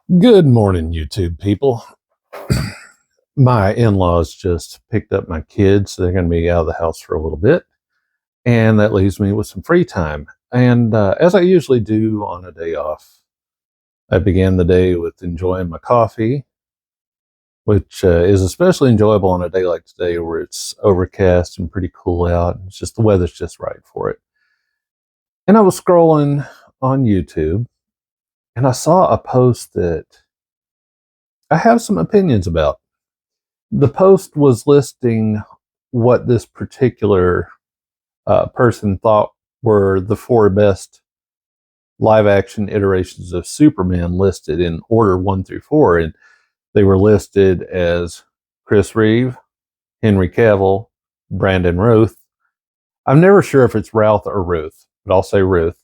Good morning, YouTube people. My in-laws just picked up my kids. So they're going to be out of the house for a little bit, and that leaves me with some free time. And as I usually do on a day off, I began the day with enjoying my coffee, which is especially enjoyable on a day like today where it's overcast and pretty cool out. It's just the weather's just right for it. And I was scrolling on YouTube, and I saw a post that I have some opinions about. The post was listing what this particular person thought were the four best live action iterations of Superman listed in order 1 through 4. And they were listed as Chris Reeve, Henry Cavill, Brandon Routh. I'm never sure if it's Routh or Ruth, but I'll say Ruth.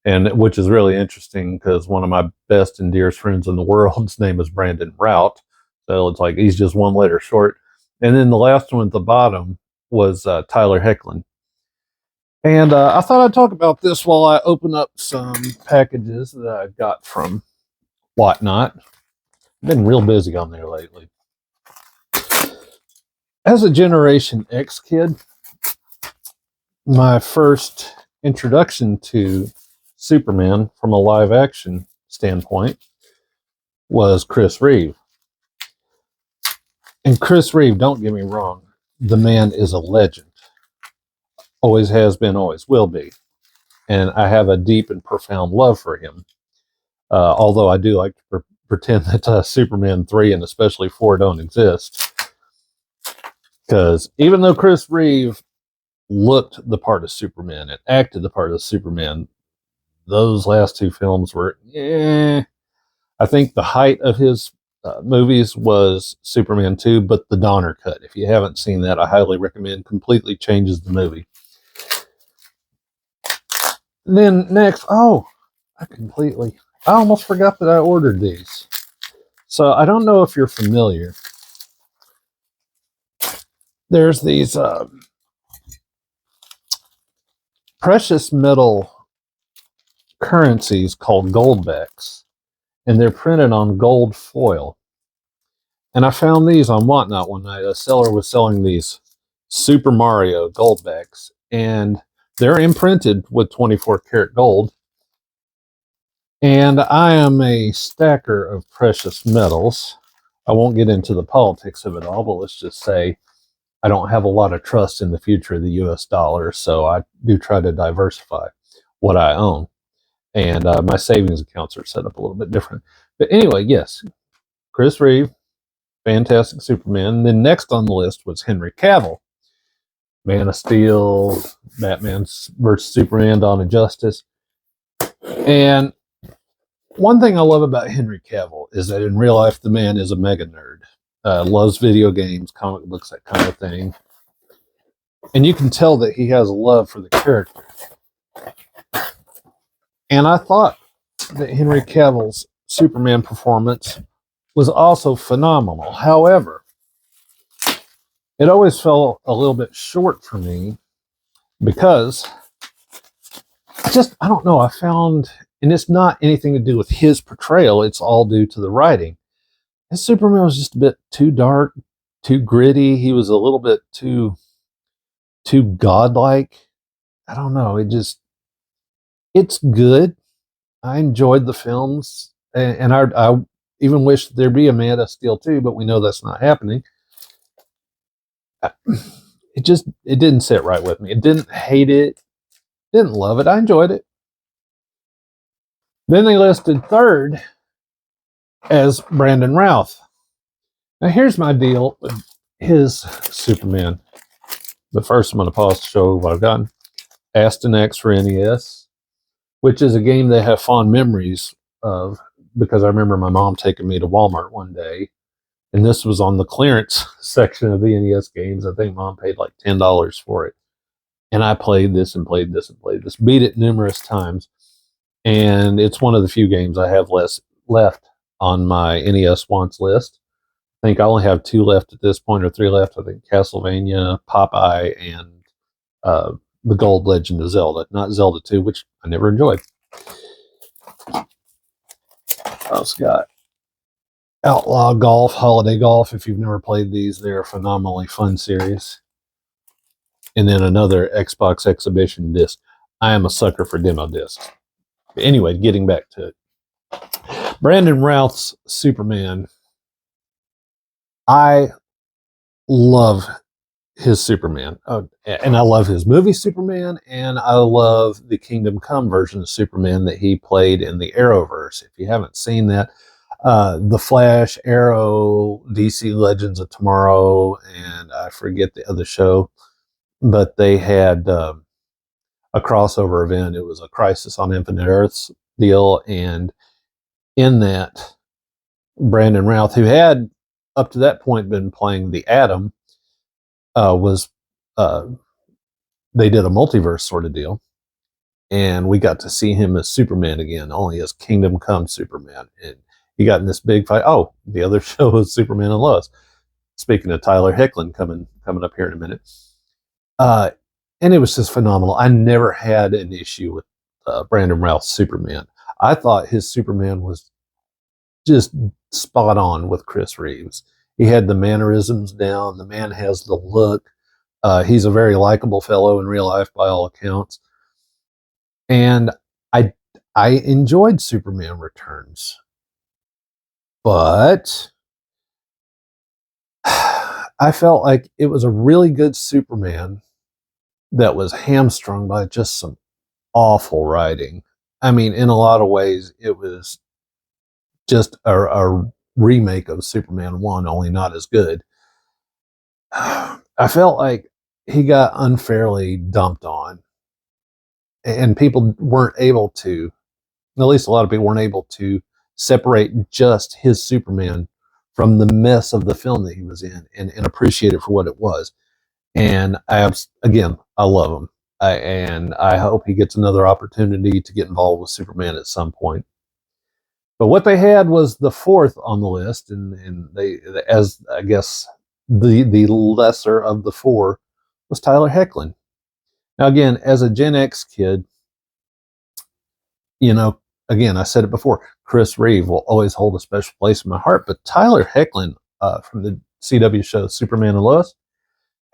And which is really interesting because one of my best and dearest friends in the world's name is Brandon Routh. So it's like he's just one letter short. And then the last one at the bottom was Tyler Hoechlin. And I thought I'd talk about this while I open up some packages that I got from Whatnot. I've been real busy on there lately. As a Generation X kid, my first introduction to Superman from a live action standpoint was Chris Reeve. And Chris Reeve, don't get me wrong, the man is a legend. Always has been, always will be. And I have a deep and profound love for him. Although I do like to pretend that Superman 3 and especially 4 don't exist. Because even though Chris Reeve looked the part of Superman and acted the part of Superman, those last two films were, I think the height of his movies was Superman 2, but the Donner cut. If you haven't seen that, I highly recommend. Completely changes the movie. And then next, I almost forgot that I ordered these. So I don't know if you're familiar. There's these precious metal currencies called goldbacks, and they're printed on gold foil. And I found these on Whatnot one night. A seller was selling these Super Mario goldbacks, and they're imprinted with 24 karat gold. And I am a stacker of precious metals. I won't get into the politics of it all, but let's just say I don't have a lot of trust in the future of the US dollar, so I do try to diversify what I own. And my savings accounts are set up a little bit different. But anyway, yes, Chris Reeve, fantastic Superman. Then next on the list was Henry Cavill. Man of Steel, Batman versus Superman, Dawn of Justice. And one thing I love about Henry Cavill is that in real life, the man is a mega nerd. Loves video games, comic books, that kind of thing. And you can tell that he has a love for the character. And I thought that Henry Cavill's Superman performance was also phenomenal. However, it always fell a little bit short for me because I don't know, I found, and it's not anything to do with his portrayal, it's all due to the writing. His Superman was just a bit too dark, too gritty. He was a little bit too godlike. I don't know. It's good. I enjoyed the films, and I even wish there'd be a Man of Steel 2, but we know that's not happening. It didn't sit right with me. It didn't hate it, didn't love it. I enjoyed it. Then they listed third as Brandon Routh. Now here's my deal with his Superman. The first I'm going to pause to show what I've gotten. Aston X for NES, which is a game they have fond memories of because I remember my mom taking me to Walmart one day, and this was on the clearance section of the NES games. I think mom paid like $10 for it. And I played this and played this and played this, beat it numerous times. And it's one of the few games I have left on my NES wants list. I think I only have 2 left at this point, or 3 left. I think Castlevania, Popeye, and the Gold Legend of Zelda. Not Zelda 2, which I never enjoyed. I've got Outlaw Golf, Holiday Golf. If you've never played these, they're a phenomenally fun series. And then another Xbox exhibition disc. I am a sucker for demo discs. But anyway, getting back to it. Brandon Routh's Superman. I love his Superman. And I love his movie Superman, and I love the Kingdom Come version of Superman that he played in the Arrowverse. If you haven't seen that, The Flash, Arrow, DC Legends of Tomorrow, and I forget the other show, but they had a crossover event. It was a Crisis on Infinite Earths deal, and in that, Brandon Routh, who had up to that point been playing the Atom, was they did a multiverse sort of deal, and we got to see him as Superman again, only as Kingdom Come Superman, and he got in this big fight. Oh, the other show was Superman and Lois. Speaking of Tyler Hoechlin coming up here in a minute, and it was just phenomenal. I never had an issue with Brandon Routh's Superman. I thought his Superman was just spot on with Chris Reeves. He had the mannerisms down. The man has the look. He's a very likable fellow in real life, by all accounts. And I enjoyed Superman Returns, but I felt like it was a really good Superman that was hamstrung by just some awful writing. I mean, in a lot of ways, it was just a remake of Superman 1, only not as good. I felt like he got unfairly dumped on, and people weren't able to, at least a lot of people weren't able to separate just his Superman from the mess of the film that he was in and appreciate it for what it was. And I love him. And I hope he gets another opportunity to get involved with Superman at some point. But what they had was the fourth on the list, and they, as I guess the lesser of the four, was Tyler Hoechlin. Now, again, as a Gen X kid, again, I said it before, Chris Reeve will always hold a special place in my heart. But Tyler Hoechlin from the CW show Superman and Lois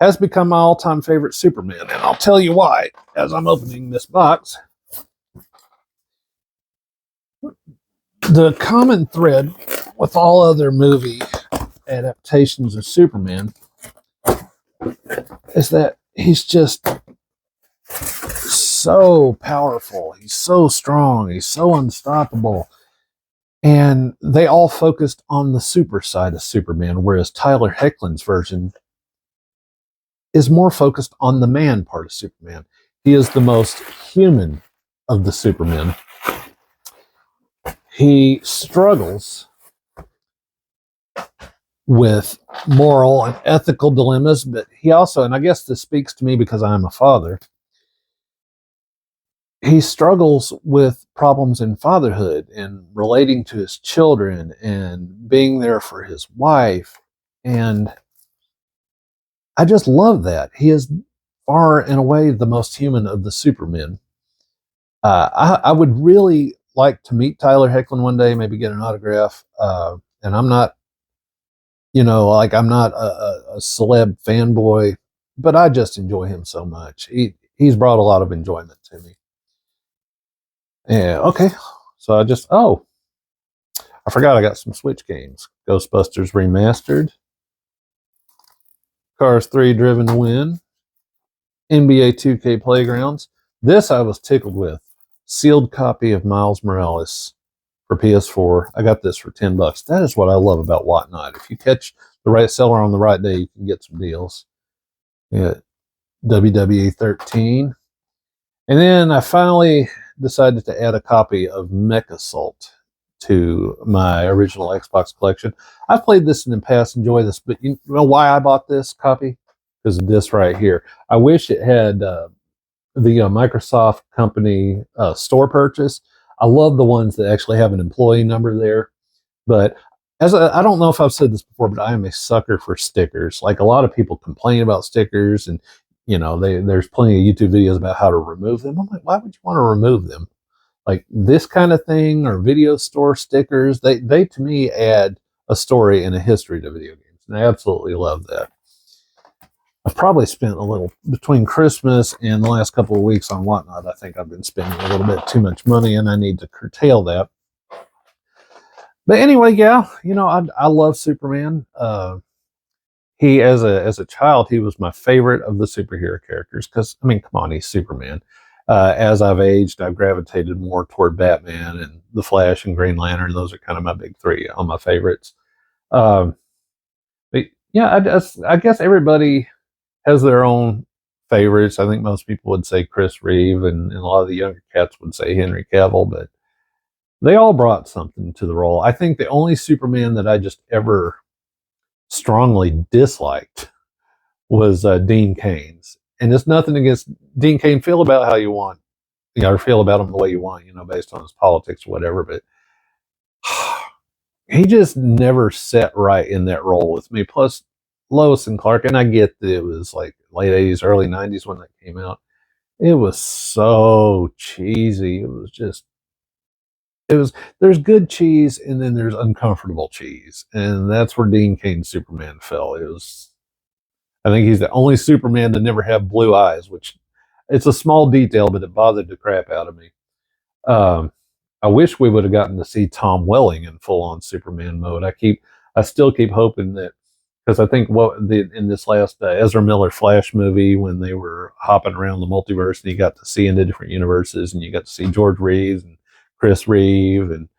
has become my all-time favorite Superman, and I'll tell you why as I'm opening this box. The common thread with all other movie adaptations of Superman is that he's just so powerful. He's so strong. He's so unstoppable. And they all focused on the super side of Superman, whereas Tyler Hoechlin's version is more focused on the man part of Superman. He is the most human of the Supermen. He struggles with moral and ethical dilemmas, but he also, and I guess this speaks to me because I'm a father, he struggles with problems in fatherhood and relating to his children and being there for his wife. And I just love that. He is far and away the most human of the Supermen. I would really like to meet Tyler Hoechlin one day, maybe get an autograph. And I'm not, I'm not a celeb fanboy, but I just enjoy him so much. He's brought a lot of enjoyment to me. Yeah, okay. So I forgot I got some Switch games. Ghostbusters Remastered, Cars 3 Driven to Win, NBA 2K Playgrounds. This I was tickled with. Sealed copy of Miles Morales for PS4. I got this for $10. That is what I love about Whatnot. If you catch the right seller on the right day, you can get some deals. Yeah, WWE 13. And then I finally decided to add a copy of MechAssault to my original Xbox collection. I've played this in the past, enjoy this, but you know why I bought this copy? Because of this right here. I wish it had the Microsoft company store purchase. I love the ones that actually have an employee number there. But I don't know if I've said this before, but I am a sucker for stickers. Like, a lot of people complain about stickers, and there's plenty of YouTube videos about how to remove them. I'm like, why would you want to remove them? Like, this kind of thing, or video store stickers, they to me add a story and a history to video games. And I absolutely love that. I've probably spent a little between Christmas and the last couple of weeks on Whatnot. I think I've been spending a little bit too much money, and I need to curtail that. But anyway, yeah, I love Superman. He as a child, he was my favorite of the superhero characters because I mean, come on, he's Superman. As I've aged, I've gravitated more toward Batman and the Flash and Green Lantern. Those are kind of my big three on my favorites. Um, but yeah, I guess everybody has their own favorites. I think most people would say Chris Reeve, and a lot of the younger cats would say Henry Cavill, but they all brought something to the role. I think the only Superman that I just ever strongly disliked was Dean Cain's. And it's nothing against Dean Cain. Feel about how you want, or feel about him the way you want, based on his politics or whatever. But he just never set right in that role with me. Plus, Lois and Clark, and I get that it was like late 80s, early 90s when that came out. It was so cheesy. There's good cheese and then there's uncomfortable cheese. And that's where Dean Cain's Superman fell. I think he's the only Superman to never have blue eyes, which it's a small detail, but it bothered the crap out of me. I wish we would have gotten to see Tom Welling in full on Superman mode. I still keep hoping that, because I think in this last Ezra Miller Flash movie, when they were hopping around the multiverse and you got to see into different universes and you got to see George Reeves and Chris Reeve and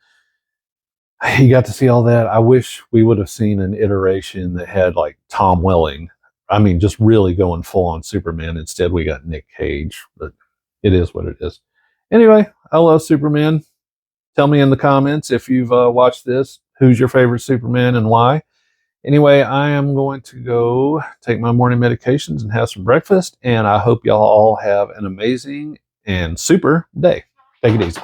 you got to see all that. I wish we would have seen an iteration that had like Tom Welling. I mean, just really going full on Superman. Instead, we got Nick Cage, but it is what it is. Anyway, I love Superman. Tell me in the comments if you've watched this, who's your favorite Superman and why. Anyway, I am going to go take my morning medications and have some breakfast, and I hope y'all all have an amazing and super day. Take it easy.